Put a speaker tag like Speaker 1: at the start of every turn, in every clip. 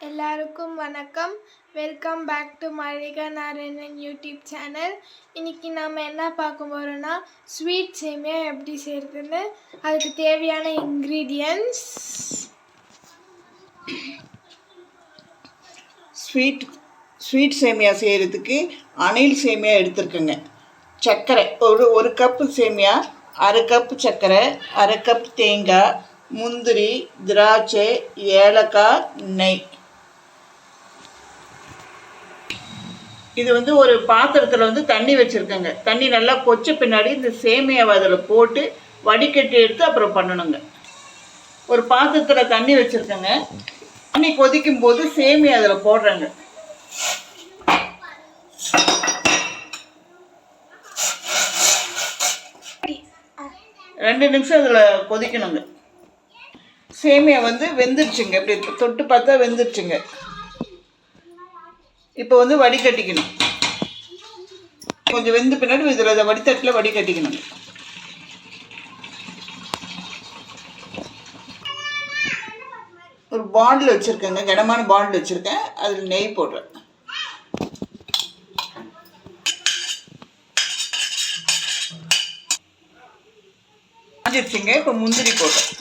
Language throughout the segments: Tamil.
Speaker 1: எல்லாருக்கும் வணக்கம். Welcome back to Mallika Narayanan YouTube channel. இன்றைக்கி நம்ம என்ன பார்க்க போகிறோன்னா ஸ்வீட் சேமியா எப்படி செய்கிறதுன்னு. அதுக்கு தேவையான இன்க்ரீடியன்ட்ஸ்:
Speaker 2: ஸ்வீட் சேமியா செய்கிறதுக்கு அணில் சேமியா எடுத்துருக்குங்க. சர்க்கரை ஒரு கப்பு சேமியா, அரை கப்பு சர்க்கரை, அரை கப் தேங்காய், முந்திரி, திராட்சை, ஏலக்காய், நெய். இது ஒரு பாத்திரத்தில் தண்ணி வச்சுருக்கேங்க. தண்ணி நல்லா கொச்ச பின்னாடி இந்த சேமியாவை அதில் போட்டு வடிகட்டி எடுத்து அப்புறம் பண்ணணுங்க. ஒரு பாத்திரத்தில் தண்ணி வச்சுருக்கேங்க. தண்ணி கொதிக்கும் போது சேமியா அதில் போடுறேங்க. ரெண்டு நிமிஷம் அதில் கொதிக்கணுங்க. சேமியா வெந்துருச்சுங்க. இப்படி தொட்டு பார்த்தா வெந்துருச்சுங்க. இப்போ வடிகட்டிக்கணும். கொஞ்சம் வெந்து பின்னாடி இதில் வடித்தட்டில் வடிகட்டிக்கணும். ஒரு பாண்டில் வச்சுருக்கேங்க, கனமான பாண்டில் வச்சுருக்கேன். அதில் நெய் போடுறேன். காஞ்சிருச்சுங்க. இப்போ முந்திரி போடுறேன்.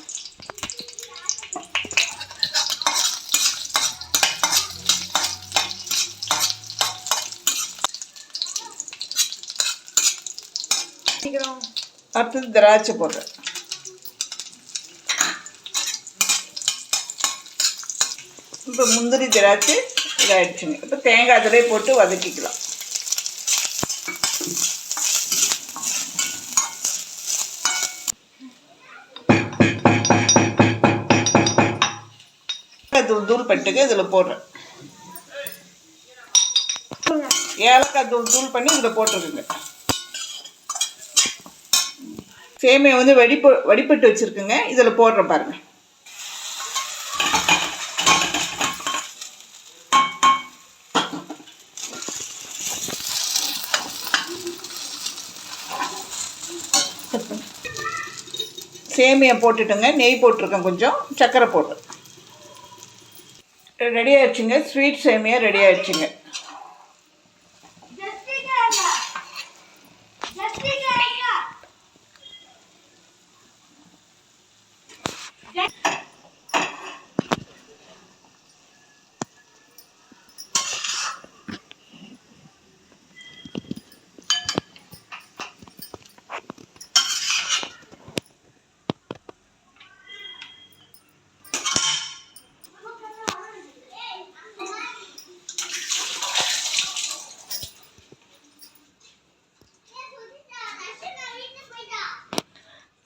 Speaker 2: அடுத்தது திராட்சை போடுறேன். இப்போ முந்திரி திராட்சை இதாகிடுச்சுங்க. இப்போ தேங்காய் அதிலே போட்டு வதக்கிக்கலாம். தூள் பட்டுக்கு இதில் போடுறேன். ஏலக்காய் தூள் பண்ணி இதில் போட்டிருக்குங்க. சேமியா வடிப்பட்டு வச்சுருக்குங்க. இதில் போடுறேன் பாருங்கள். சேமியா போட்டுட்டுங்க. நெய் போட்டிருக்கேன், கொஞ்சம் சர்க்கரை போடுறேன். ரெடி ஆயிடுச்சுங்க. ஸ்வீட் சேமியா ரெடி ஆயிடுச்சுங்க.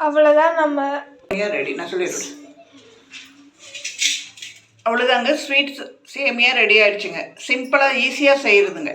Speaker 1: அவ்வளோதான், நம்ம
Speaker 2: ரெடி. நான் சொல்லிடுறேன். அவ்வளோதாங்க, ஸ்வீட் சேமியா ரெடி ஆகிடுச்சுங்க. சிம்பிளாக ஈஸியாக செய்கிறதுங்க.